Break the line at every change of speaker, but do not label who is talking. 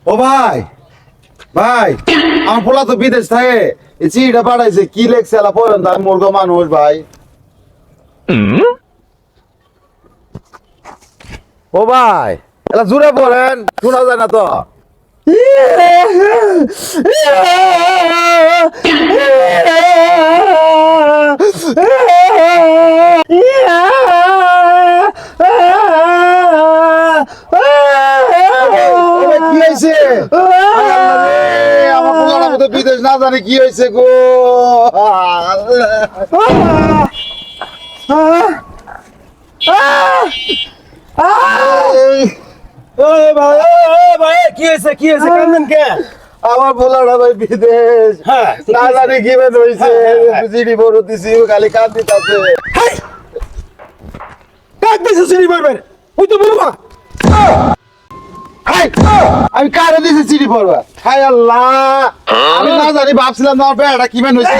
ও ভাই ভাই আমার পোলা তো বিদেশ থাকে এই চিঠিটা পাঠাইছে কি লেখছে এলা পড়েন তো আমি মূর্খ মানুষ ভাই ও ভাই এলা জুড়ে পড়েন শোনা যায় না তো কি হয়েছে আমার পোলার মতো বিদেশ না জানে কি হয়েছে গো
কি হয়েছে কান্দেন কে?
আমার পোলাটা ভাই বিদেশ
হ্যাঁ,
না জানে কি বের হয়েছে চিঠি বড় দিছি খালি কান্দিতে আছে
কাঁদতেছে চিনি মারবেন ওই তো বলবা
আমি কারে দিছি চিঠি পড়বা হায় আল্লাহ আমি না জানি ভাবছিলাম আমার বেড়াটা কি বের হয়েছে